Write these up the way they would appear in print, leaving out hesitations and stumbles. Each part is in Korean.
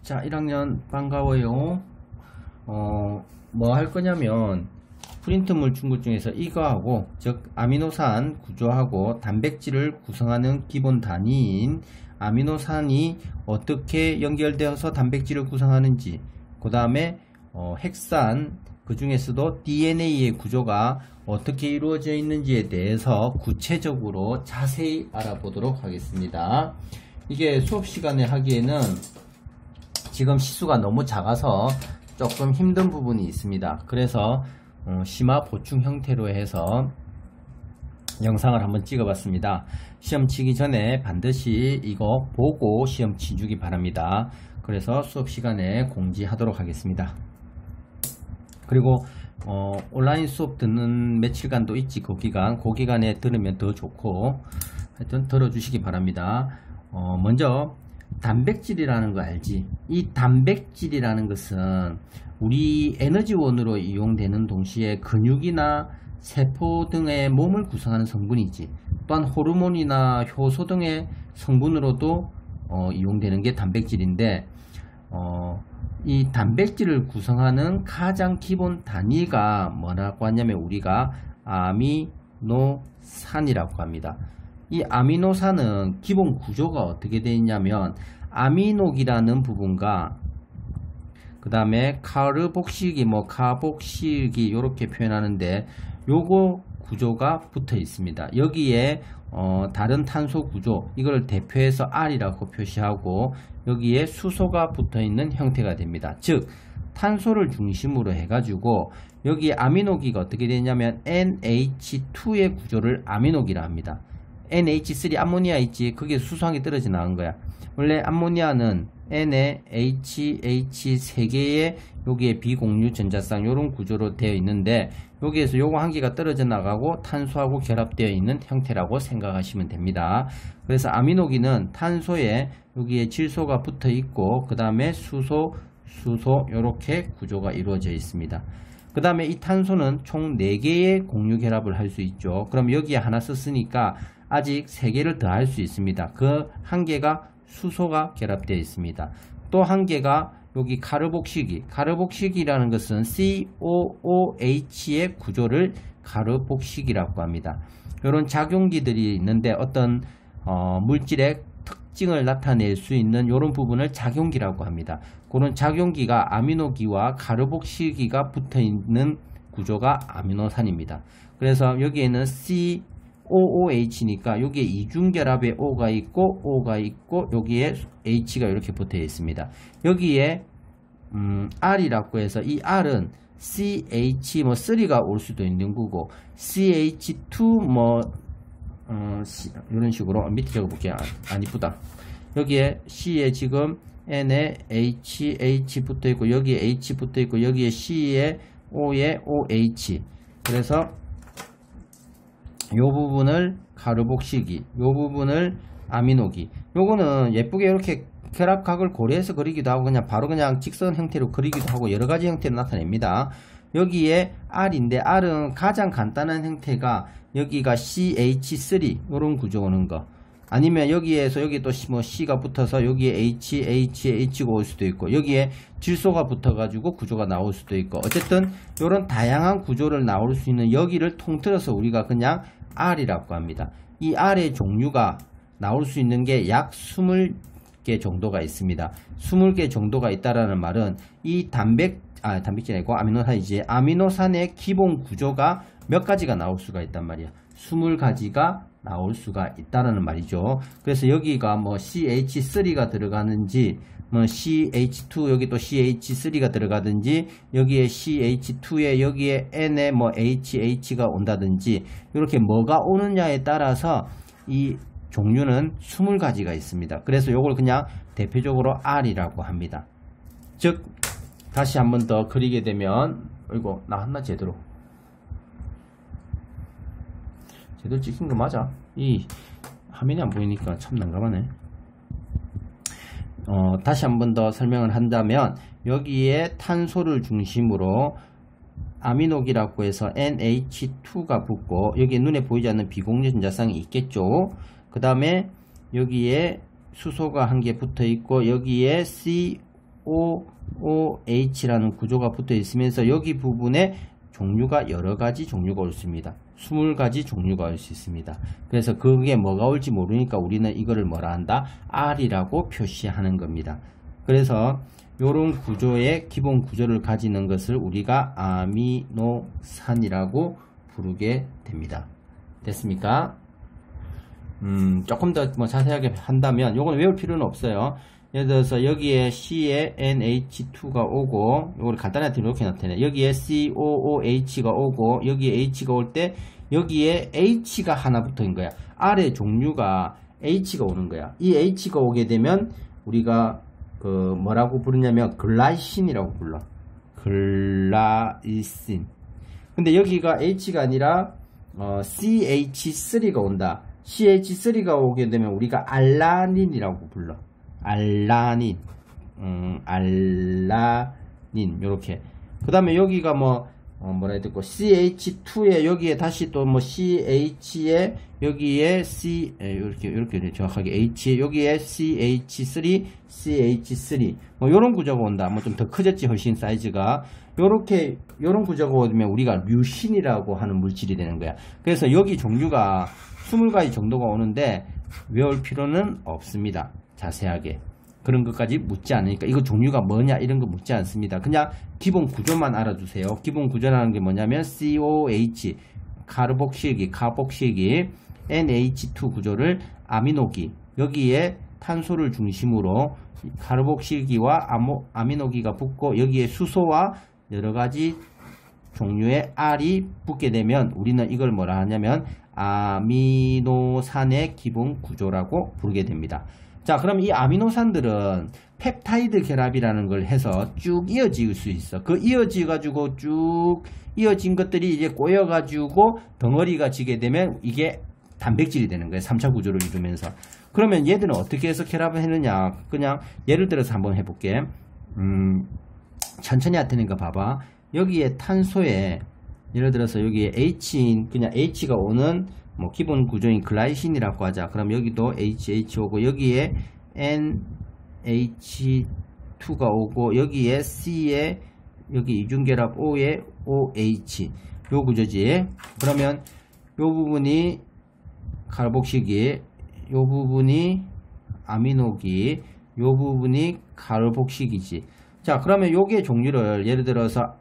자, 1학년 반가워요. 뭐 할 거냐면 프린트물 중구 중에서 이거하고, 즉 아미노산 구조하고 단백질을 구성하는 기본 단위인 아미노산이 어떻게 연결되어서 단백질을 구성하는지, 그 다음에 핵산, 그 중에서도 DNA의 구조가 어떻게 이루어져 있는지에 대해서 구체적으로 자세히 알아보도록 하겠습니다. 이게 수업 시간에 하기에는 지금 시수가 너무 작아서 조금 힘든 부분이 있습니다. 그래서 심화 보충 형태로 해서 영상을 한번 찍어 봤습니다. 시험 치기 전에 반드시 이거 보고 시험 치주기 바랍니다. 그래서 수업 시간에 공지하도록 하겠습니다. 그리고 온라인 수업 듣는 며칠간도 있지, 그 기간에 들으면 더 좋고, 하여튼 들어주시기 바랍니다. 먼저 단백질이라는 거 알지? 이 단백질이라는 것은 우리 에너지원으로 이용되는 동시에 근육이나 세포 등의 몸을 구성하는 성분이지, 또한 호르몬이나 효소 등의 성분으로도 이용되는 게 단백질인데, 이 단백질을 구성하는 가장 기본 단위가 뭐라고 하냐면 우리가 아미노산이라고 합니다. 이 아미노산은 기본 구조가 어떻게 되어 있냐면 아미노기라는 부분과 그 다음에 카르복실기, 카복실기 이렇게 표현하는데, 요거 구조가 붙어 있습니다. 여기에 다른 탄소 구조, 이걸 대표해서 R이라고 표시하고 여기에 수소가 붙어 있는 형태가 됩니다. 즉 탄소를 중심으로 해가지고 여기 아미노기가 어떻게 되냐면 NH2의 구조를 아미노기라 합니다. NH3 암모니아 있지, 그게 수소항이 떨어져 나온 거야. 원래 암모니아는 N에 HH 3개의 여기에 비공유 전자쌍 이런 구조로 되어 있는데, 여기에서 요거 한 개가 떨어져 나가고 탄소하고 결합되어 있는 형태라고 생각하시면 됩니다. 그래서 아미노기는 탄소에 여기에 질소가 붙어 있고 그 다음에 수소 이렇게 구조가 이루어져 있습니다. 그 다음에 이 탄소는 총 4개의 공유 결합을 할 수 있죠. 그럼 여기에 하나 썼으니까 아직 3개를 더 할 수 있습니다. 그 한 개가 수소가 결합되어 있습니다. 또 한 개가 여기 카르복식이라는 것은 COOH의 구조를 카르복식이라고 합니다. 이런 작용기들이 있는데 어떤 물질의 특징을 나타낼 수 있는 이런 부분을 작용기라고 합니다. 그런 작용기가 아미노기와 카르복실기가 붙어 있는 구조가 아미노산입니다. 그래서 여기에는 COOH니까 여기에 이중결합의 O가 있고 여기에 H가 이렇게 붙어 있습니다. 여기에 R이라고 해서 이 R은 CH3가 올 수도 있는 거고, CH2 이런 식으로 밑에 적어볼게요. 안 이쁘다. 여기에 C에 지금 N에 H 붙어 있고 여기에 H 붙어 있고 여기에 C에 O에 OH. 그래서 요 부분을 카르복실기, 요 부분을 아미노기. 요거는 예쁘게 이렇게 결합각을 고려해서 그리기도 하고 바로 그냥 직선 형태로 그리기도 하고 여러가지 형태로 나타냅니다. 여기에 R인데 R은 가장 간단한 형태가 여기가 CH3 이런 구조 오는 거, 아니면 여기에서 여기 또 C가 붙어서 여기에 H가 올 수도 있고 여기에 질소가 붙어 가지고 구조가 나올 수도 있고, 어쨌든 이런 다양한 구조를 나올 수 있는 여기를 통틀어서 우리가 그냥 R이라고 합니다. 이 R의 종류가 나올 수 있는 게 약 20개 정도가 있습니다. 20개 정도가 있다라는 말은 이 단백질 아니고 아미노산이지, 아미노산의 기본 구조가 몇 가지가 나올 수가 있단 말이야. 20가지가 나올 수가 있다라는 말이죠. 그래서 여기가 CH3가 들어가는지, CH2 여기 또 CH3가 들어가든지, 여기에 CH2에 여기에 N에 HH가 온다든지, 이렇게 뭐가 오느냐에 따라서 이 종류는 20가지가 있습니다. 그래서 요걸 그냥 대표적으로 R이라고 합니다. 즉 다시 한 번 더 그리게 되면, 이거 나왔나 제대로 찍힌 거 맞아? 이 화면이 안 보이니까 참 난감하네. 다시 한 번 더 설명을 한다면, 여기에 탄소를 중심으로 아미노기라고 해서 NH2가 붙고 여기에 눈에 보이지 않는 비공유 전자쌍이 있겠죠. 그 다음에 여기에 수소가 한 개 붙어 있고 여기에 COOH라는 구조가 붙어 있으면서 여기 부분에 종류가 여러 가지 종류가 올 수 있습니다. 20가지 종류가 올 수 있습니다. 그래서 그게 뭐가 올지 모르니까 우리는 이거를 뭐라 한다? R이라고 표시하는 겁니다. 그래서 이런 구조의 기본 구조를 가지는 것을 우리가 아미노산이라고 부르게 됩니다. 됐습니까? 조금 더 뭐 자세하게 한다면 요건 외울 필요는 없어요. 예를 들어서 여기에 C에 NH2가 오고 요걸 간단하게 이렇게 나타내. 여기에 COOH가 오고 여기에 H가 올 때 여기에 H가 하나 붙어있는 거야. R의 종류가 H가 오는 거야. 이 H가 오게 되면 우리가 그 뭐라고 부르냐면 글라이신이라고 불러. 글라이신. 근데 여기가 H가 아니라 CH3가 온다. CH3가 오게 되면 우리가 알라닌이라고 불러. 알라닌. 알라닌. 요렇게. 그 다음에 여기가 뭐라 해야 되고, CH2에 여기에 다시 또 뭐 CH에 여기에 이렇게 정확하게 H 여기에 CH3, CH3 뭐 요런 구조가 온다. 뭐 좀 더 커졌지 훨씬 사이즈가. 요런 구조가 오면 우리가 류신이라고 하는 물질이 되는 거야. 그래서 여기 종류가 20가지 정도가 오는데 외울 필요는 없습니다. 자세하게. 그런 것까지 묻지 않으니까 이거 종류가 뭐냐 이런 거 묻지 않습니다. 그냥 기본 구조만 알아두세요. 기본 구조라는 게 뭐냐면 COH 카르복실기 NH2 구조를 아미노기 여기에 탄소를 중심으로 카르복실기와 아미노기가 붙고 여기에 수소와 여러가지 종류의 R이 붙게 되면 우리는 이걸 뭐라 하냐면 아미노산의 기본 구조라고 부르게 됩니다. 자, 그럼 이 아미노산들은 펩타이드 결합이라는 걸 해서 쭉 이어질 수 있어. 그 이어져가지고 쭉 이어진 것들이 이제 꼬여가지고 덩어리가 지게 되면 이게 단백질이 되는 거예요. 3차 구조를 이루면서. 그러면 얘들은 어떻게 해서 결합을 했느냐. 그냥 예를 들어서 한번 해볼게. 천천히 할 테니까 봐봐. 여기에 탄소에 예를 들어서 여기에 H인 그냥 H가 오는 뭐 기본 구조인 글라이신이라고 하자. 그럼 여기도 HH 오고 여기에 NH2가 오고 여기에 C에 여기 이중결합 O에 OH 요 구조지. 그러면 요 부분이 카르복실기, 요 부분이 아미노기, 요 부분이 카르복실기지. 자, 그러면 요게 종류를 예를 들어서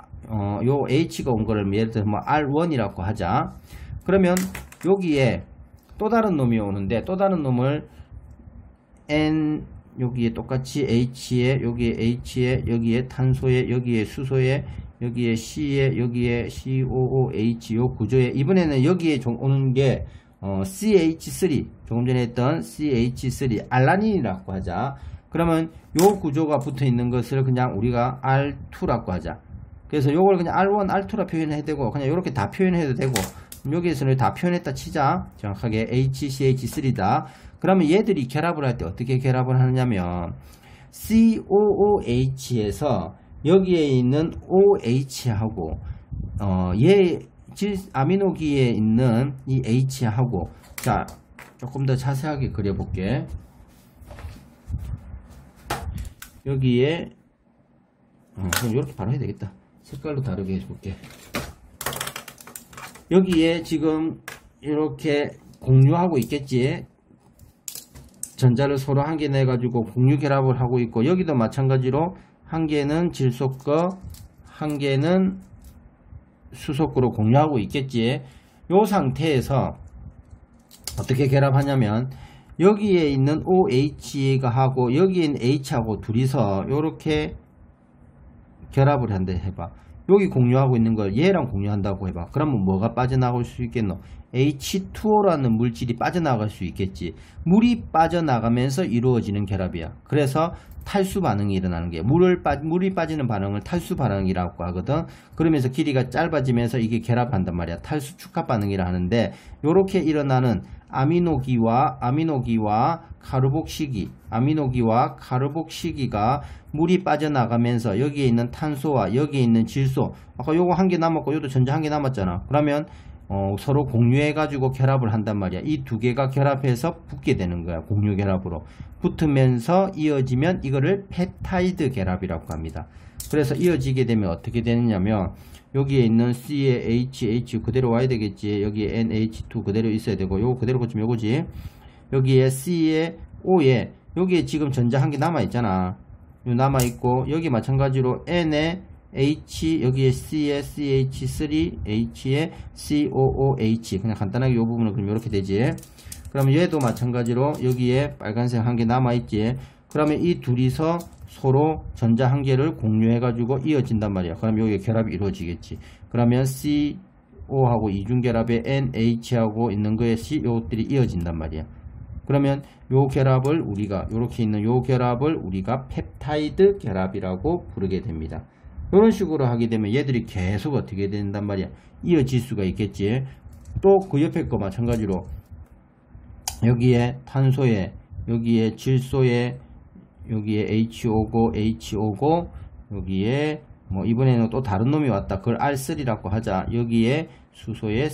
요 H가 온 거를 예를 들어서 뭐 R1이라고 하자. 그러면 여기에 또 다른 놈이 오는데 또 다른 놈을 N 여기에 똑같이 H에 여기에 H에 여기에 탄소에 여기에 수소에 여기에 C에 여기에 COOH 요 구조에 이번에는 여기에 오는 게 CH3 조금 전에 했던 CH3 알라닌이라고 하자. 그러면 요 구조가 붙어 있는 것을 그냥 우리가 R2라고 하자. 그래서 요걸 그냥 R1, R2라 표현해도 되고 그냥 이렇게 다 표현해도 되고 여기에서는 다 표현했다 치자. 정확하게 HCH3다. 그러면 얘들이 결합을 할 때 어떻게 결합을 하느냐면 COOH에서 여기에 있는 OH하고 얘 아미노기에 있는 이 H하고 자 조금 더 자세하게 그려볼게. 여기에 그럼 이렇게 바로 해야 되겠다. 색깔로 다르게 해볼게. 여기에 지금 이렇게 공유하고 있겠지. 전자를 서로 한 개 내가지고 공유 결합을 하고 있고 여기도 마찬가지로 한 개는 질소거 한 개는 수소거로 공유하고 있겠지. 이 상태에서 어떻게 결합하냐면 여기에 있는 OH가 하고 여기에 있는 H하고 둘이서 이렇게 결합을 한다 해봐. 여기 공유하고 있는 걸 얘랑 공유한다고 해봐. 그러면 뭐가 빠져나갈 수 있겠노? H2O라는 물질이 빠져나갈 수 있겠지. 물이 빠져나가면서 이루어지는 결합이야. 그래서 탈수 반응이 일어나는 게 물이 빠지는 반응을 탈수 반응이라고 하거든. 그러면서 길이가 짧아지면서 이게 결합한단 말이야. 탈수 축합 반응이라 하는데 요렇게 일어나는 아미노기와 카르복시기가 물이 빠져나가면서 여기에 있는 탄소와 여기에 있는 질소 아까 요거 한 개 남았고 요도 전자 한 개 남았잖아. 그러면 서로 공유해 가지고 결합을 한단 말이야. 이 두 개가 결합해서 붙게 되는 거야. 공유 결합으로 붙으면서 이어지면 이거를 펩타이드 결합이라고 합니다. 그래서 이어지게 되면 어떻게 되느냐면 여기에 있는 C에 H 그대로 와야 되겠지. 여기에 NH2 그대로 있어야 되고 요거 그대로 고치면 요거지. 여기에 C에 O에 여기에 지금 전자 한 개 남아있잖아. 요 남아있고 여기 마찬가지로 N에 H 여기에 C에 CH3 H에 COOH 그냥 간단하게 요 부분은 그럼 이렇게 되지. 그러면 얘도 마찬가지로 여기에 빨간색 한 개 남아있지. 그러면 이 둘이서 서로 전자 한 개를 공유해 가지고 이어진단 말이야. 그럼 여기 결합이 이루어지겠지. 그러면 CO하고 이중결합에 NH하고 있는 거에 요것들이 이어진단 말이야. 그러면 요 결합을 우리가 요렇게 있는 요 결합을 우리가 펩타이드 결합이라고 부르게 됩니다. 이런 식으로 하게 되면 얘들이 계속 어떻게 된단 말이야. 이어질 수가 있겠지. 또 그 옆에 거 마찬가지로 여기에 탄소에 여기에 질소에 여기에 H 오고 여기에 뭐 이번에는 또 다른 놈이 왔다. 그걸 R3라고 하자. 여기에 수소에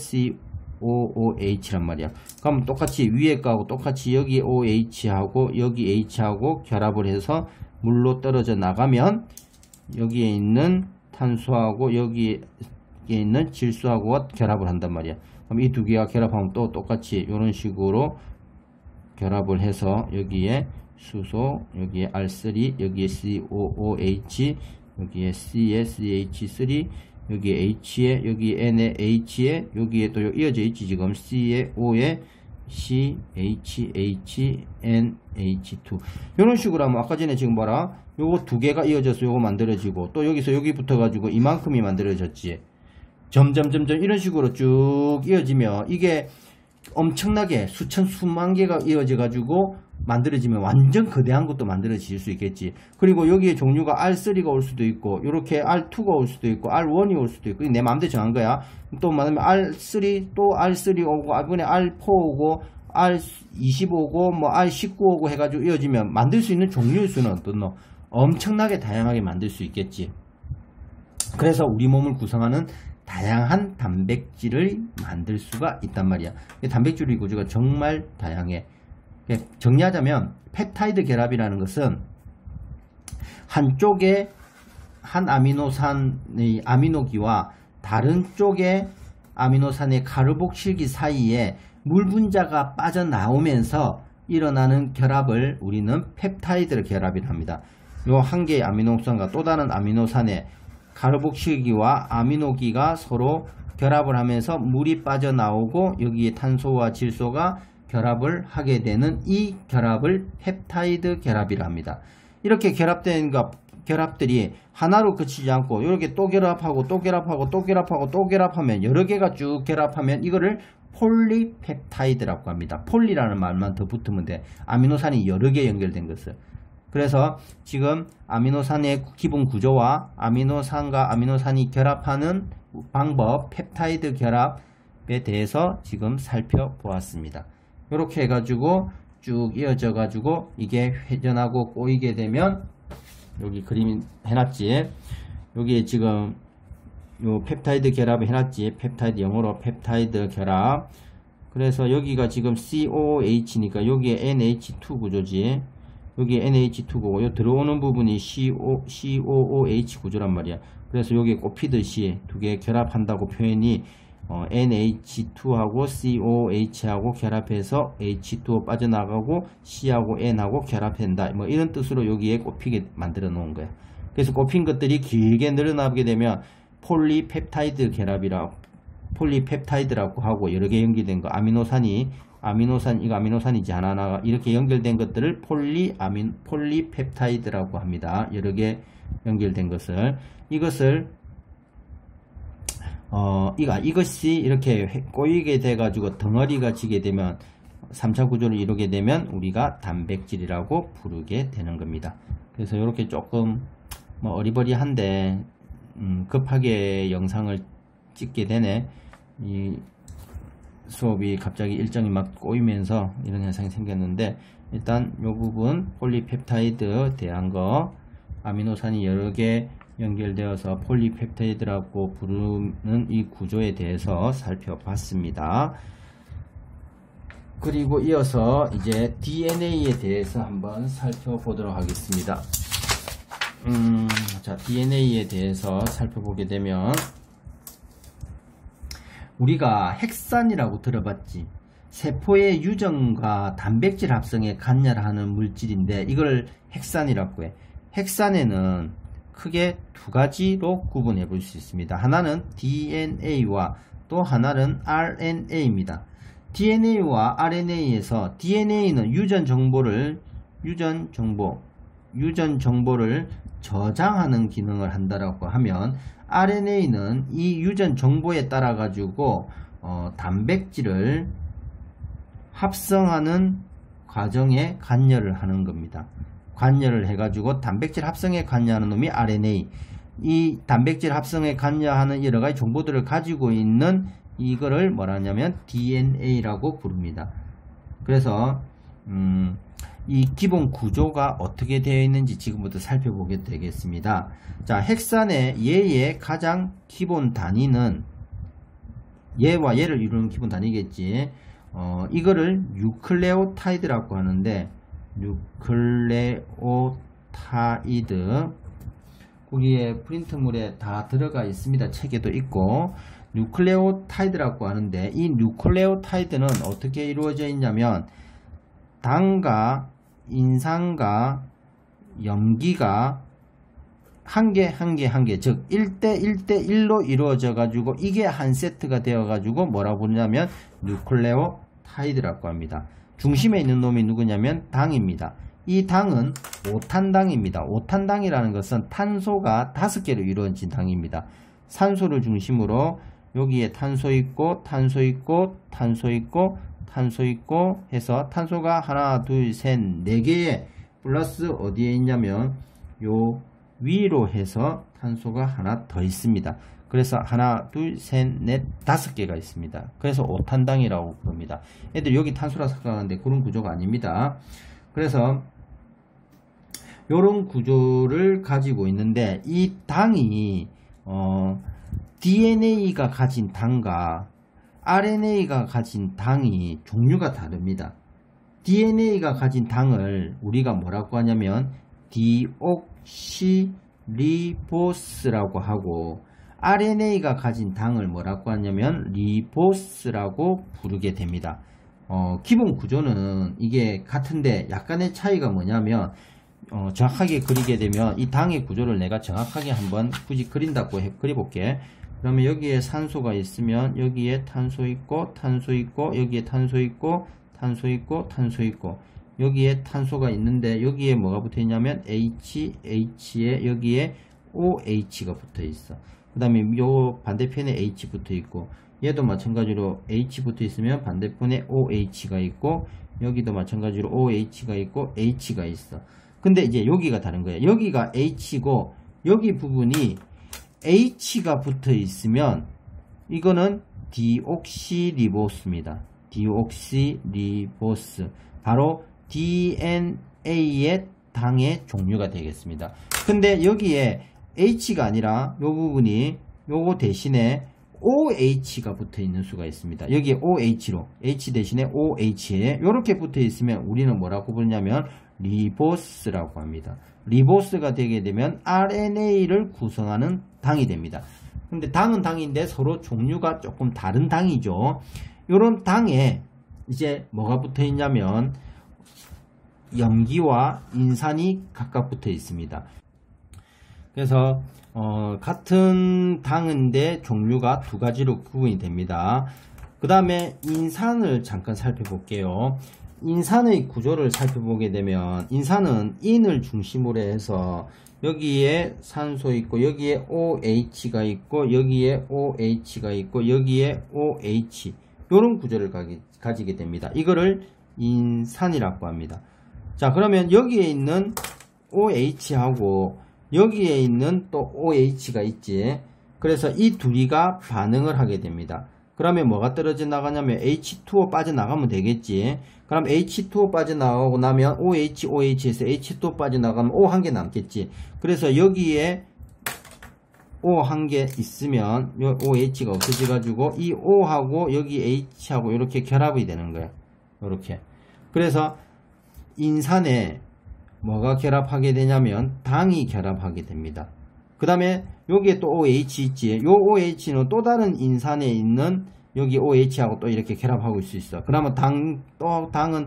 COOH란 말이야. 그럼 똑같이 위에 거하고 똑같이 여기 OH하고 여기 H하고 결합을 해서 물로 떨어져 나가면 여기에 있는 탄소하고 여기에 있는 질소하고 결합을 한단 말이야. 그럼 이 두 개가 결합하면 또 똑같이 이런 식으로 결합을 해서 여기에 수소, 여기에 R3, 여기에 COOH, 여기에 C에 CH3, 여기에 H에, 여기에 N에 H에, 여기에 또 이어져 있지 지금 C에 O에 CHH, NH2 이런 식으로 하면 아까 전에 지금 봐라. 요거 두 개가 이어져서 요거 만들어지고 또 여기서 여기 붙어가지고 이만큼이 만들어졌지. 점점 이런 식으로 쭉 이어지면 이게 엄청나게 수만 개가 이어져 가지고 만들어지면 완전 거대한 것도 만들어질 수 있겠지. 그리고 여기에 종류가 R3가 올 수도 있고 이렇게 R2가 올 수도 있고 R1이 올 수도 있고 내 마음대로 정한 거야. 또 말하면 R3 또 R3 오고 이번에 R4 오고 R20 오고 뭐 R19 오고 해가지고 이어지면 만들 수 있는 종류의 수는 어떻노? 엄청나게 다양하게 만들 수 있겠지. 그래서 우리 몸을 구성하는 다양한 단백질을 만들 수가 있단 말이야. 단백질의 구조가 정말 다양해. 정리하자면 펩타이드 결합이라는 것은 한쪽에 한 아미노산의 아미노기와 다른 쪽의 아미노산의 카르복실기 사이에 물 분자가 빠져나오면서 일어나는 결합을 우리는 펩타이드 결합이라 합니다. 요 한 개의 아미노산과 또 다른 아미노산의 카르복실기와 아미노기가 서로 결합을 하면서 물이 빠져나오고 여기에 탄소와 질소가 결합을 하게 되는 이 결합을 펩타이드 결합이라 합니다. 이렇게 결합된 결합들이 하나로 그치지 않고 이렇게 또 결합하고 또 결합하고 또 결합하고 또 결합하면 여러 개가 쭉 결합하면 이거를 폴리펩타이드라고 합니다. 폴리라는 말만 더 붙으면 돼. 아미노산이 여러 개 연결된 것을. 그래서 지금 아미노산의 기본 구조와 아미노산과 아미노산이 결합하는 방법, 펩타이드 결합에 대해서 지금 살펴보았습니다. 이렇게 해가지고 쭉 이어져 가지고 이게 회전하고 꼬이게 되면 여기 그림 해놨지. 여기에 지금 요 펩타이드 결합 해놨지. 펩타이드 영어로 펩타이드 결합. 그래서 여기가 지금 COOH니까 여기에 NH2 구조지. 여기 NH2고 요 들어오는 부분이 COOH 구조란 말이야. 그래서 여기 꼽히듯이 두 개 결합한다고 표현이 NH2하고 COOH하고 결합해서 H2O 빠져나가고 C하고 N하고 결합한다. 뭐 이런 뜻으로 여기에 꼽히게 만들어 놓은 거야. 그래서 꼽힌 것들이 길게 늘어나게 되면 폴리펩타이드 폴리펩타이드라고 하고 여러 개 연결된 거 이거 아미노산이지 하나하나가 이렇게 연결된 것들을 폴리펩타이드라고 합니다. 여러 개 연결된 것을 이것이 이렇게 꼬이게 돼 가지고 덩어리가 지게 되면 3차 구조를 이루게 되면 우리가 단백질이라고 부르게 되는 겁니다. 그래서 이렇게 조금 뭐 어리버리한데 급하게 영상을 찍게 되네. 이 수업이 갑자기 일정이 막 꼬이면서 이런 현상이 생겼는데 일단 이 부분 폴리펩타이드 대한 거 아미노산이 여러 개 연결되어서 폴리펩타이드라고 부르는 이 구조에 대해서 살펴봤습니다. 그리고 이어서 이제 DNA에 대해서 한번 살펴보도록 하겠습니다. 자, DNA에 대해서 살펴보게 되면 우리가 핵산이라고 들어봤지. 세포의 유전과 단백질 합성에 관여하는 물질인데 이걸 핵산이라고 해. 핵산에는 크게 두 가지로 구분해 볼 수 있습니다. 하나는 DNA와 또 하나는 RNA입니다. DNA와 RNA에서 DNA는 유전 정보를 저장하는 기능을 한다라고 하면 RNA는 이 유전 정보에 따라 가지고 단백질을 합성하는 과정에 관여를 하는 겁니다. 관여를 해가지고 단백질 합성에 관여하는 놈이 RNA. 이 단백질 합성에 관여하는 여러가지 정보들을 가지고 있는 이거를 뭐라 하냐면 DNA라고 부릅니다. 그래서 이 기본 구조가 어떻게 되어 있는지 지금부터 살펴보게 되겠습니다. 자, 핵산의 얘의 가장 기본 단위는 얘와 얘를 이루는 기본 단위겠지. 이거를 뉴클레오타이드라고 하는데, 뉴클레오타이드 거기에 프린트물에 다 들어가 있습니다. 책에도 있고. 뉴클레오타이드라고 하는데, 이 뉴클레오타이드는 어떻게 이루어져 있냐면 당과 인산과 염기가 한 개, 즉 1대1로 이루어져 가지고 이게 한 세트가 되어 가지고 뭐라고 부르냐면 뉴클레오타이드라고 합니다. 중심에 있는 놈이 누구냐면 당입니다. 이 당은 5탄당입니다. 5탄당이라는 것은 탄소가 5개로 이루어진 당입니다. 산소를 중심으로 여기에 탄소 있고 탄소 있고 탄소 있고 탄소 있고 해서 탄소가 하나 둘 셋 4개에 플러스 어디에 있냐면 요 위로 해서 탄소가 하나 더 있습니다. 그래서 하나 둘 셋 넷 5개가 있습니다. 그래서 5탄당이라고 부릅니다. 애들 여기 탄소라 생각하는데 그런 구조가 아닙니다. 그래서 요런 구조를 가지고 있는데 이 당이 DNA가 가진 당과 RNA가 가진 당이 종류가 다릅니다. DNA가 가진 당을 우리가 뭐라고 하냐면 디옥시리보스라고 하고 RNA가 가진 당을 뭐라고 하냐면 리보스라고 부르게 됩니다. 기본 구조는 이게 같은데 약간의 차이가 뭐냐면 정확하게 그리게 되면 이 당의 구조를 내가 정확하게 한번 굳이 그린다고 그려볼게. 그러면 여기에 산소가 있으면 여기에 탄소 있고 탄소 있고 여기에 탄소 있고 탄소 있고 탄소 있고 여기에 탄소가 있는데 여기에 뭐가 붙어 있냐면 H에 여기에 OH가 붙어 있어. 그 다음에 요 반대편에 H 붙어 있고 얘도 마찬가지로 H 붙어 있으면 반대편에 OH가 있고 여기도 마찬가지로 OH가 있고 H가 있어. 근데 이제 여기가 다른 거예요. 여기가 H고 여기 부분이 H가 붙어 있으면 이거는 디옥시리보스입니다. 디옥시리보스. 바로 DNA의 당의 종류가 되겠습니다. 근데 여기에 H가 아니라 요 부분이 요거 대신에 OH가 붙어 있는 수가 있습니다. 여기에 OH로 H 대신에 OH에 요렇게 붙어 있으면 우리는 뭐라고 부르냐면 리보스라고 합니다. 리보스가 되게 되면 RNA를 구성하는 당이 됩니다. 근데 당은 당인데 서로 종류가 조금 다른 당이죠. 요런 당에 이제 뭐가 붙어 있냐면 염기와 인산이 각각 붙어 있습니다. 그래서 같은 당인데 종류가 두 가지로 구분이 됩니다. 그 다음에 인산을 잠깐 살펴볼게요. 인산의 구조를 살펴보게 되면 인산은 인을 중심으로 해서 여기에 산소 있고 여기에 OH가 있고 여기에 OH가 있고 여기에 OH 이런 구조를 가지게 됩니다. 이거를 인산이라고 합니다. 자, 그러면 여기에 있는 OH하고 여기에 있는 또 OH가 있지. 그래서 이 둘이가 반응을 하게 됩니다. 그러면 뭐가 떨어져 나가냐면 H2O 빠져나가면 되겠지. 그럼 H2O 빠져나가고 나면 OH에서 H2O 빠져나가면 O 한 개 남겠지. 그래서 여기에 O 한 개 있으면 요 OH가 없어져 가지고 이 O하고 여기 H하고 이렇게 결합이 되는 거예요. 이렇게. 그래서 인산에 뭐가 결합하게 되냐면 당이 결합하게 됩니다. 그 다음에 여기에 또 OH 있지. 요 OH는 또 다른 인산에 있는 여기 OH하고 또 이렇게 결합하고 있을 수 있어. 그러면 당은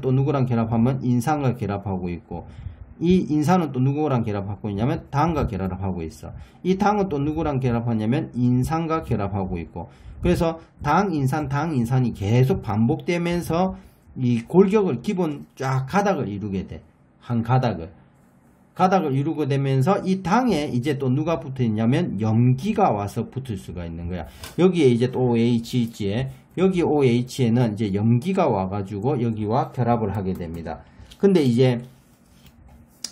또 누구랑 결합하면 인산과 결합하고 있고, 이 인산은 또 누구랑 결합하고 있냐면 당과 결합하고 있어. 이 당은 또 누구랑 결합하냐면 인산과 결합하고 있고. 그래서 당, 인산이 계속 반복되면서 이 골격을 기본 쫙 가닥을 이루게 돼. 한 가닥을 이루게 되면서 이 당에 이제 또 누가 붙어 있냐면 염기가 와서 붙을 수가 있는 거야. 여기에 이제 또 OH 있지. 여기 OH에는 이제 염기가 와가지고 여기와 결합을 하게 됩니다. 근데 이제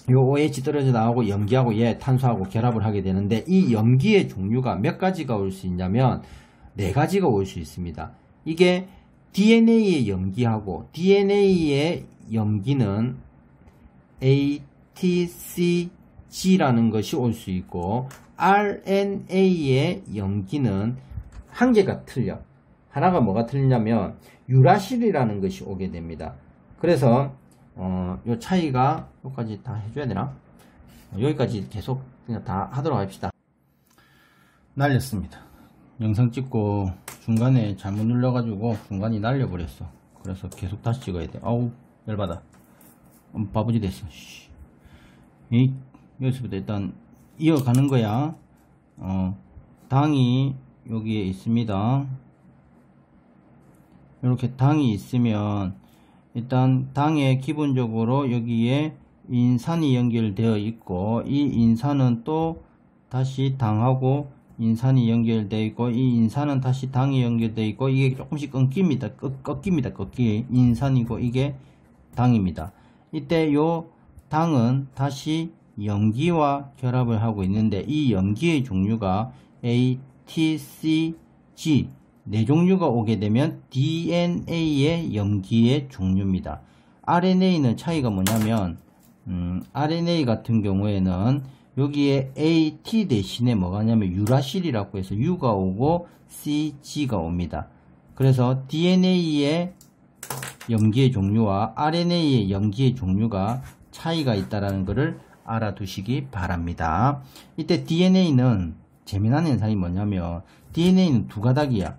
요 OH 떨어져 나오고 염기하고 얘 탄소하고 결합을 하게 되는데, 이 염기의 종류가 몇 가지가 올 수 있냐면 4가지가 올 수 있습니다. 이게 DNA의 염기하고, DNA의 염기는 ATCG라는 것이 올 수 있고, RNA의 염기는 한 개가 틀려. 하나가 뭐가 틀리냐면 유라실이라는 것이 오게 됩니다. 그래서 요 차이가 여기까지 다 해줘야 되나? 여기까지 계속 그냥 다 하도록 합시다. 날렸습니다. 영상 찍고 중간에 잘못 눌러가지고 중간이 날려버렸어. 그래서 계속 다시 찍어야 돼. 아우 열받아. 바보지 됐어. 여기서부터 일단 이어가는 거야. 당이 여기에 있습니다. 이렇게 당이 있으면 일단 당에 기본적으로 여기에 인산이 연결되어 있고, 이 인산은 또 다시 당하고 인산이 연결되어 있고, 이 인산은 다시 당이 연결되어 있고, 이게 조금씩 끊깁니다. 꺾입니다. 인산이고 이게 당입니다. 이때 요 당은 다시 염기와 결합을 하고 있는데, 이 염기의 종류가 ATCG 4종류가 오게 되면 DNA의 염기의 종류입니다. RNA는 차이가 뭐냐면 RNA 같은 경우에는 여기에 AT 대신에 뭐가 냐면 유라실이라고 해서 U가 오고 CG가 옵니다. 그래서 DNA의 염기의 종류와 RNA의 염기의 종류가 차이가 있다는 것을 알아두시기 바랍니다. 이때 DNA는 재미난 현상이 뭐냐면, DNA는 두 가닥이야.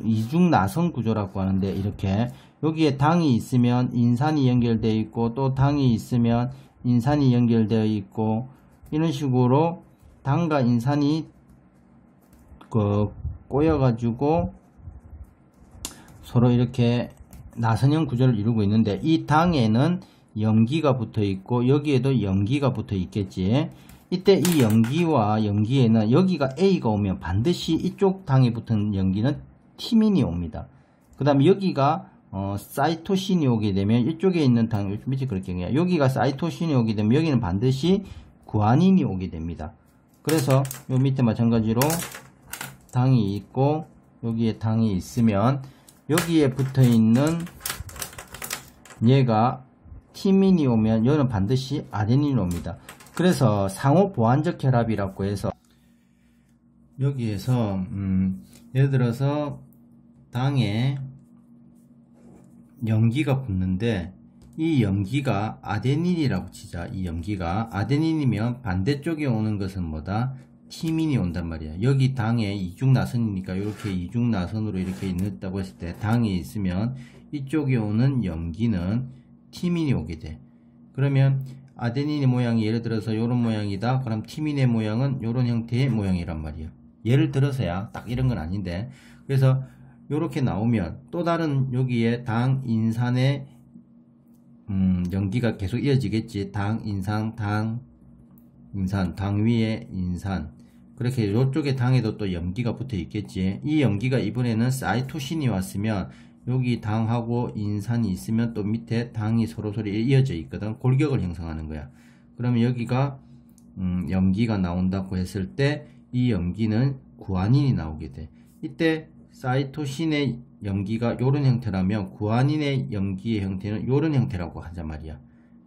이중 나선 구조라고 하는데, 이렇게 여기에 당이 있으면 인산이 연결되어 있고, 또 당이 있으면 인산이 연결되어 있고, 이런 식으로 당과 인산이 꼬여가지고 서로 이렇게 나선형 구조를 이루고 있는데, 이 당에는 염기가 붙어 있고 여기에도 염기가 붙어 있겠지. 이때 이 염기와 염기에는 여기가 A가 오면 반드시 이쪽 당에 붙은 염기는 티민이 옵니다. 그 다음에 여기가 사이토신이 오게 되면 이쪽에 있는 당, 밑에 그렇게 여기가 사이토신이 오게 되면 여기는 반드시 구아닌이 오게 됩니다. 그래서 요 밑에 마찬가지로 당이 있고 여기에 당이 있으면 여기에 붙어 있는 얘가 티민이 오면 얘는 반드시 아데닌이 옵니다. 그래서 상호 보완적 결합이라고 해서 여기에서 예를 들어서 당에 염기가 붙는데 이 염기가 아데닌이라고 치자. 이 염기가 아데닌이면 반대쪽에 오는 것은 뭐다? 티민이 온단 말이야. 여기 당에 이중나선이니까 이렇게 이중나선으로 이렇게 넣었다고 했을 때 당이 있으면 이쪽에 오는 염기는 티민이 오게 돼. 그러면 아데닌의 모양이 예를 들어서 이런 모양이다. 그럼 티민의 모양은 이런 형태의 모양이란 말이야. 예를 들어서야, 딱 이런 건 아닌데. 그래서 이렇게 나오면 또 다른 여기에 당, 인산의 염기가 계속 이어지겠지. 당, 인산, 당, 인산, 당 위에 인산. 그렇게 이쪽에 당에도 또 염기가 붙어 있겠지. 이 염기가 이번에는 사이토신이 왔으면 여기 당하고 인산이 있으면 또 밑에 당이 서로 이어져 있거든. 골격을 형성하는 거야. 그러면 여기가 염기가 나온다고 했을 때 이 염기는 구아닌이 나오게 돼. 이때 사이토신의 염기가 이런 형태라면 구아닌의 염기의 형태는 이런 형태라고 하자 말이야.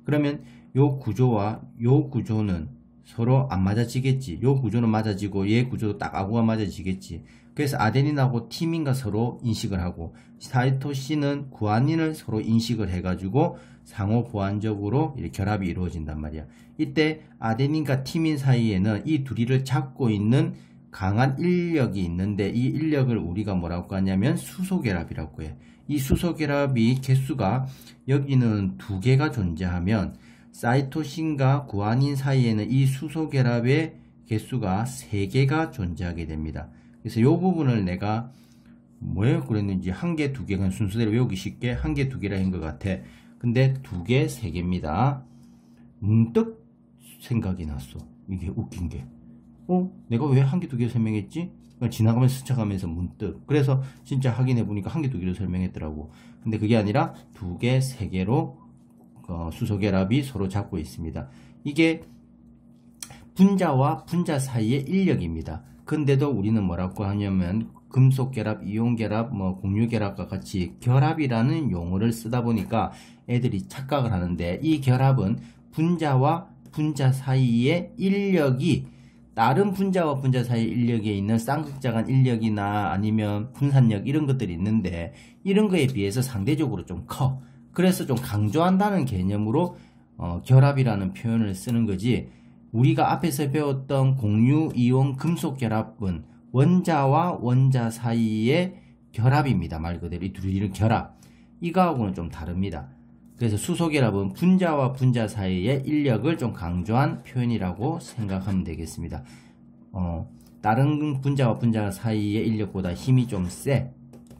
그러면 요 구조와 요 구조는 서로 안 맞아지겠지. 요 구조는 맞아지고 얘 구조도 딱 아구가 맞아지겠지. 그래서 아데닌하고 티민과 서로 인식을 하고 사이토신은 구아닌을 서로 인식을 해가지고 상호 보완적으로 이렇게 결합이 이루어진단 말이야. 이때 아데닌과 티민 사이에는 이 둘이를 잡고 있는 강한 인력이 있는데 이 인력을 우리가 뭐라고 하냐면 수소결합이라고 해. 이 수소결합이 개수가 여기는 2개가 존재하면 사이토신과 구아닌 사이에는 이 수소결합의 개수가 3개가 존재하게 됩니다. 그래서 이 부분을 내가 뭐에 그랬는지 1개, 2개 그냥 순서대로 외우기 쉽게 1개, 2개라 한 것 같아. 근데 2개, 3개입니다. 문득 생각이 났어. 이게 웃긴 게. 내가 왜 1개, 2개 설명했지? 지나가면서 스쳐가면서 문득. 그래서 진짜 확인해 보니까 1개, 2개로 설명했더라고. 근데 그게 아니라 2개, 3개로 수소결합이 서로 잡고 있습니다. 이게 분자와 분자 사이의 인력입니다. 근데도 우리는 뭐라고 하냐면 금속결합, 이온결합, 공유결합과 같이 결합이라는 용어를 쓰다 보니까 애들이 착각을 하는데 이 결합은 분자와 분자 사이의 인력이 다른 분자와 분자 사이 인력에 있는 쌍극자간 인력이나 아니면 분산력 이런 것들이 있는데 이런 거에 비해서 상대적으로 좀 커. 그래서 좀 강조한다는 개념으로 결합이라는 표현을 쓰는 거지. 우리가 앞에서 배웠던 공유, 이온, 금속 결합은 원자와 원자 사이의 결합입니다. 말 그대로 이 둘이 결합. 이거하고는 좀 다릅니다. 그래서 수소결합은 분자와 분자 사이의 인력을 좀 강조한 표현이라고 생각하면 되겠습니다. 다른 분자와 분자 사이의 인력보다 힘이 좀 세.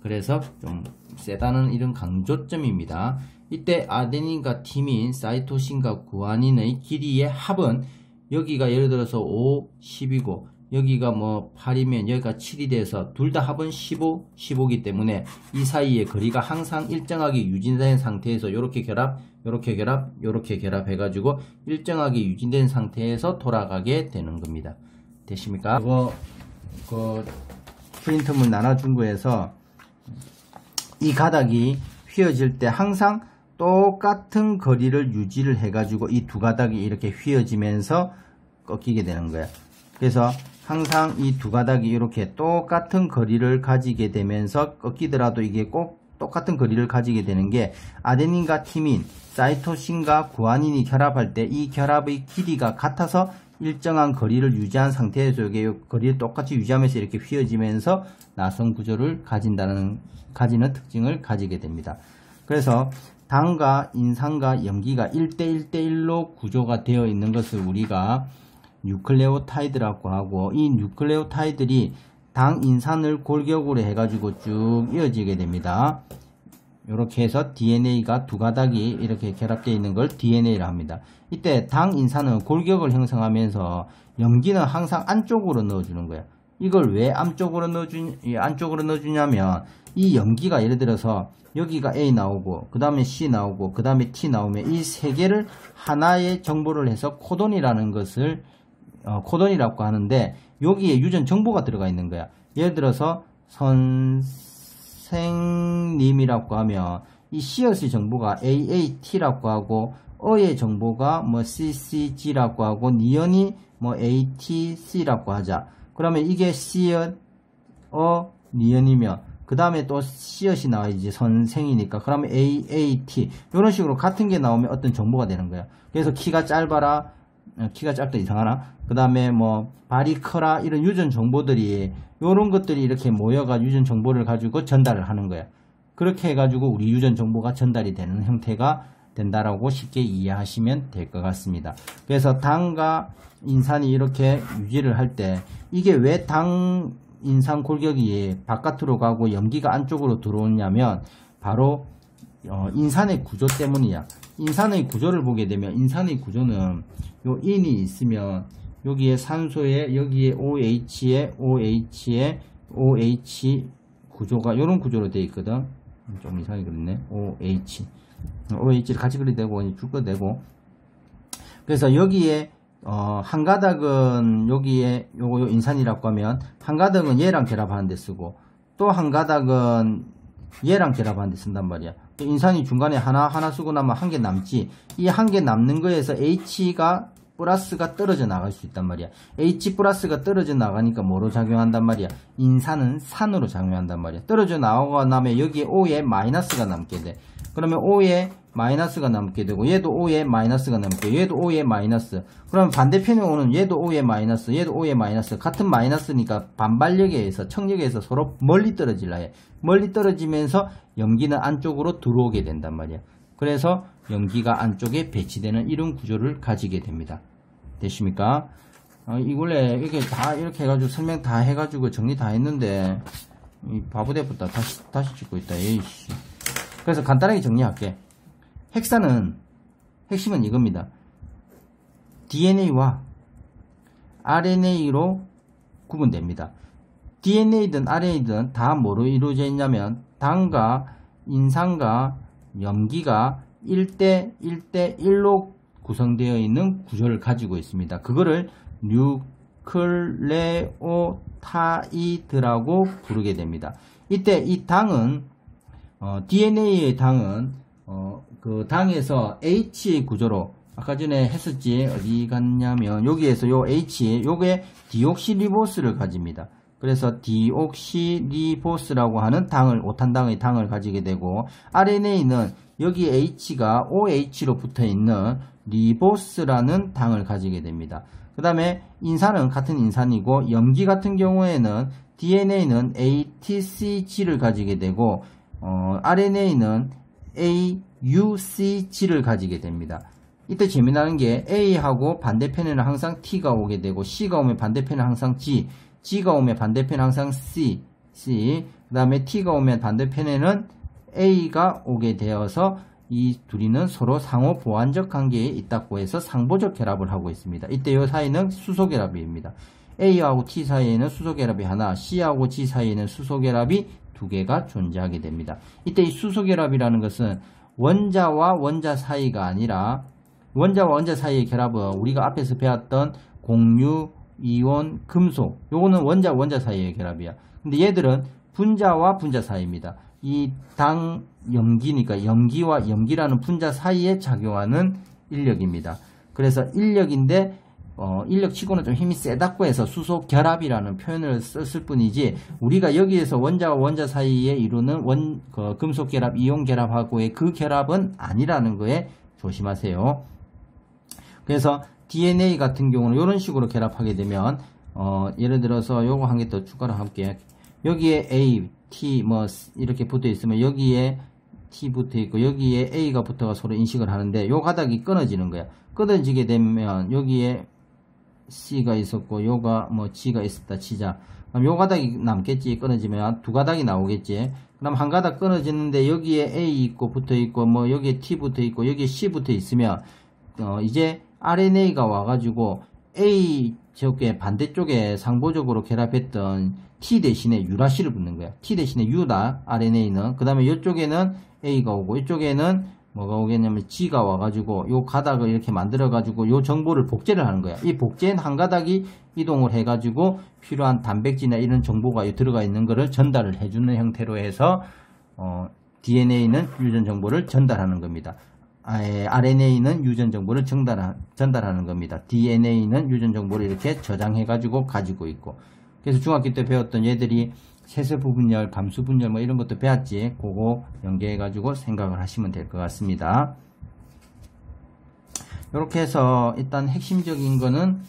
그래서 좀 세다는 이런 강조점입니다. 이때 아데닌과 티민, 사이토신과 구아닌의 길이의 합은 여기가 예를 들어서 5, 10이고 여기가 8이면 여기가 7이 돼서 둘 다 합은 15, 15이기 때문에 이 사이의 거리가 항상 일정하게 유지된 상태에서 이렇게 결합, 이렇게 결합, 이렇게 결합해가지고 일정하게 유지된 상태에서 돌아가게 되는 겁니다. 되십니까? 이거 프린트물 나눠준 거에서 이 가닥이 휘어질 때 항상 똑같은 거리를 유지를 해가지고 이 두 가닥이 이렇게 휘어지면서 꺾이게 되는 거야. 그래서 항상 이 두 가닥이 이렇게 똑같은 거리를 가지게 되면서 꺾이더라도 이게 꼭 똑같은 거리를 가지게 되는 게 아데닌과 티민, 사이토신과 구아닌이 결합할 때 이 결합의 길이가 같아서 일정한 거리를 유지한 상태에서 이게 거리를 똑같이 유지하면서 이렇게 휘어지면서 나선 구조를 가지는 특징을 가지게 됩니다. 그래서 당과 인산과 염기가 1대1대1로 구조가 되어 있는 것을 우리가 뉴클레오타이드라고 하고 이 뉴클레오타이드들이 당, 인산을 골격으로 해가지고 쭉 이어지게 됩니다. 이렇게 해서 DNA가 두 가닥이 이렇게 결합되어 있는 걸 DNA라 합니다. 이때 당, 인산은 골격을 형성하면서 염기는 항상 안쪽으로 넣어주는 거야. 이걸 왜 안쪽으로 넣어주냐면 이 염기가 예를 들어서 여기가 A 나오고 그 다음에 C 나오고 그 다음에 T 나오면 이 세 개를 하나의 정보를 해서 코돈이라는 것을 코돈이라고 하는데 여기에 유전 정보가 들어가 있는 거야. 예를 들어서 선생님이라고 하면 이 씨앗의 정보가 AAT라고 하고 어의 정보가 CCG라고 하고 니은이 ATC라고 하자. 그러면 이게 씨앗, 니은이면 그 다음에 또 씨앗이 나와야지 선생이니까. 그러면 AAT 이런 식으로 같은 게 나오면 어떤 정보가 되는 거야. 그래서 키가 짧아라, 키가 짧다 이상하나? 그 다음에 발이 커라 이런 유전 정보들이 이런 것들이 이렇게 모여가 유전 정보를 가지고 전달을 하는 거야. 그렇게 해가지고 우리 유전 정보가 전달이 되는 형태가 된다라고 쉽게 이해하시면 될 것 같습니다. 그래서 당과 인산이 이렇게 유지를 할 때 이게 왜 당 인산 골격이 바깥으로 가고 염기가 안쪽으로 들어오냐면 바로 인산의 구조 때문이야. 인산의 구조를 보게 되면 인산의 구조는 요 인이 있으면 여기에 산소에 여기에 OH에 OH 구조가 이런 구조로 되어 있거든. 좀 이상하게 그렸네. OH를 같이 그려도 되고 줄 것도 되고. 그래서 여기에 한 가닥은 여기에 요거 인산이라고 하면 한 가닥은 얘랑 결합하는 데 쓰고 또 한 가닥은 얘랑 결합하는 데 쓴단 말이야. 인산이 중간에 하나 쓰고 나면 한 개 남지. 이 한 개 남는 거에서 H가 플러스가 떨어져 나갈 수 있단 말이야. H 플러스가 떨어져 나가니까 뭐로 작용한단 말이야? 인산은 산으로 작용한단 말이야. 떨어져 나오고 나면 여기에 O에 마이너스가 남게 돼. 그러면 O에 마이너스가 남게 되고 얘도 O에 마이너스가 남게 되고 얘도 O에 마이너스. 그러면 반대편에 오는 얘도 O에 마이너스, 얘도 O에 마이너스. 같은 마이너스니까 반발력에 의해서 청력에 의해서 서로 멀리 떨어질라 해. 멀리 떨어지면서 염기는 안쪽으로 들어오게 된단 말이야. 그래서 염기가 안쪽에 배치되는 이런 구조를 가지게 됩니다. 되십니까? 이걸래 이렇게 다 이렇게 해가지고 설명 다 해가지고 정리 다 했는데 이 바보대부터 다시 찍고 있다. 에이씨. 그래서 간단하게 정리할게. 핵산은 핵심은 이겁니다. DNA와 RNA로 구분됩니다. DNA든 RNA든 다 뭐로 이루어져 있냐면 당과 인산과 염기가 1대1로 구성되어 있는 구조를 가지고 있습니다. 그거를 뉴클레오타이드라고 부르게 됩니다. 이때 이 당은 DNA의 당은 그 당에서 H 구조로 아까 전에 했었지. 어디 갔냐면 여기에서 요 H 요게 디옥시리보스를 가집니다. 그래서 디옥시리보스라고 하는 당을 5탄당의 당을 가지게 되고 RNA는 여기 H가 OH로 붙어있는 리보스라는 당을 가지게 됩니다. 그 다음에 인산은 같은 인산이고 염기 같은 경우에는 DNA는 ATCG를 가지게 되고 RNA는 AUCG를 가지게 됩니다. 이때 재미나는 게 A하고 반대편에는 항상 T가 오게 되고 C가 오면 반대편은 항상 G, G가 오면 반대편은 항상 C, 그 다음에 T가 오면 반대편에는 A가 오게 되어서 이 둘이는 서로 상호 보완적 관계에 있다고 해서 상보적 결합을 하고 있습니다. 이때 이 사이는 수소결합입니다. A하고 T 사이에는 수소결합이 하나, C하고 G 사이에는 수소결합이 두 개가 존재하게 됩니다. 이때 이 수소결합이라는 것은 원자와 원자 사이가 아니라 원자와 원자 사이의 결합은 우리가 앞에서 배웠던 공유, 이온, 금속 요거는 원자와 원자 사이의 결합이야. 근데 얘들은 분자와 분자 사이입니다. 이 당 염기니까 염기와 염기라는 분자 사이에 작용하는 인력입니다. 그래서 인력인데 인력치고는 좀 힘이 세다고 해서 수소 결합이라는 표현을 썼을 뿐이지 우리가 여기에서 원자와 원자 사이에 이루는 금속 결합, 이온 결합하고의 그 결합은 아니라는 거에 조심하세요. 그래서 DNA 같은 경우는 이런 식으로 결합하게 되면 예를 들어서 요거 한 개 더 추가로 할게요. 여기에 A, T 뭐 이렇게 붙어 있으면 여기에 T 붙어 있고 여기에 A가 붙어가 서로 인식을 하는데 요 가닥이 끊어지는 거야. 끊어지게 되면 여기에 C가 있었고 요가 뭐 G가 있었다 치자. 그럼 요 가닥이 남겠지. 끊어지면 두 가닥이 나오겠지. 그럼 한 가닥 끊어지는데 여기에 A 있고 붙어 있고 뭐 여기에 T 붙어 있고 여기에 C 붙어 있으면 이제 RNA가 와가지고 A 저게 반대쪽에 상보적으로 결합했던 T 대신에 유라시를 붙는 거야. T 대신에 U다 RNA는. 그 다음에 이쪽에는 A가 오고 이쪽에는 뭐가 오겠냐면 G가 와가지고 요 가닥을 이렇게 만들어가지고 요 정보를 복제를 하는 거야. 이 복제한 한 가닥이 이동을 해가지고 필요한 단백질이나 이런 정보가 들어가 있는 거를 전달을 해주는 형태로 해서 DNA는 유전 정보를 전달하는 겁니다. RNA는 유전 정보를 전달하는 겁니다. DNA는 유전 정보를 이렇게 저장해가지고 가지고 있고. 그래서 중학교 때 배웠던 얘들이 세세부 분열, 감수 분열 뭐 이런 것도 배웠지. 그거 연계해가지고 생각을 하시면 될 것 같습니다. 이렇게 해서 일단 핵심적인 거는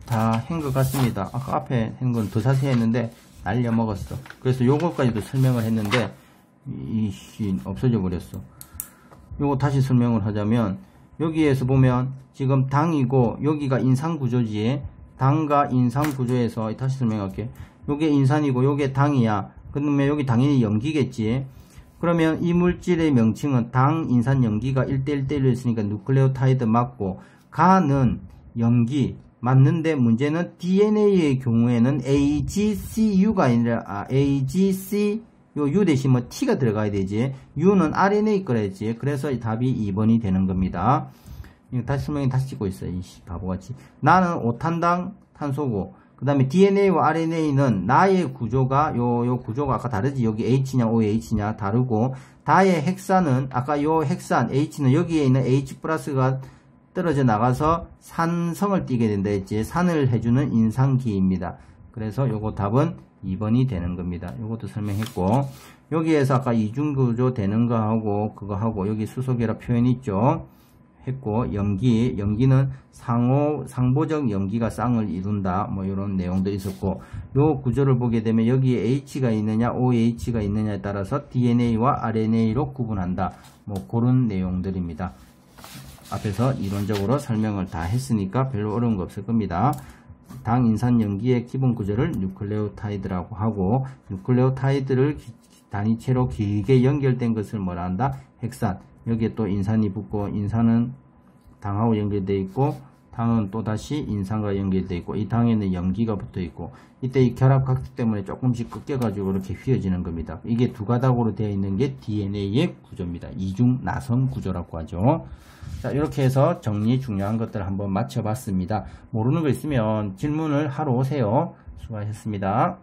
다 한 것 같습니다. 아까 앞에 한 건 더 자세히 했는데 날려먹었어. 그래서 요거까지도 설명을 했는데 이씨 없어져 버렸어. 요거 다시 설명을 하자면 여기에서 보면 지금 당이고 여기가 인산구조지. 당과 인산구조에서 다시 설명할게. 요게 인산이고 요게 당이야. 그러면 여기 당연히 염기겠지. 그러면 이 물질의 명칭은 당, 인산, 염기가 1대1대1로 있으니까 누클레오타이드 맞고 가는 염기 맞는데 문제는 DNA의 경우에는 AGCU가 아니라 AGC 요 U 대신 뭐 T가 들어가야 되지. U는 RNA 거랬지. 그래서 답이 2번이 되는 겁니다. 다시 설명이 다시 찍고 있어요. 이씨 바보같이. 나는 5탄당 탄소고 그 다음에 DNA와 RNA는 나의 구조가 요 구조가 아까 다르지. 여기 H냐 OH냐 다르고 다의 핵산은 아까 요 핵산 H는 여기에 있는 H 플러스가 떨어져 나가서 산성을 띠게 된다 했지. 산을 해주는 인산기입니다. 그래서 요거 답은 2번이 되는 겁니다. 요것도 설명했고, 여기에서 아까 이중구조 되는 거하고 그거하고 여기 수소결합 표현 있죠. 했고, 염기는 상보적 염기가 쌍을 이룬다. 뭐 이런 내용도 있었고, 요 구조를 보게 되면 여기에 H가 있느냐 OH가 있느냐에 따라서 DNA와 RNA로 구분한다. 뭐 그런 내용들입니다. 앞에서 이론적으로 설명을 다 했으니까 별로 어려운 거 없을 겁니다. 당인산 염기의 기본 구조를 뉴클레오타이드라고 하고, 뉴클레오타이드를 단위체로 길게 연결된 것을 뭐라 한다? 핵산. 여기에 또 인산이 붙고, 인산은 당하고 연결되어 있고, 당은 또다시 인산과 연결되어 있고, 이 당에는 염기가 붙어 있고, 이때 이 결합 각도 때문에 조금씩 꺾여가지고 이렇게 휘어지는 겁니다. 이게 두 가닥으로 되어 있는 게 DNA의 구조입니다. 이중 나선 구조라고 하죠. 자, 이렇게 해서 정리 중요한 것들 한번 맞춰봤습니다. 모르는 거 있으면 질문을 하러 오세요. 수고하셨습니다.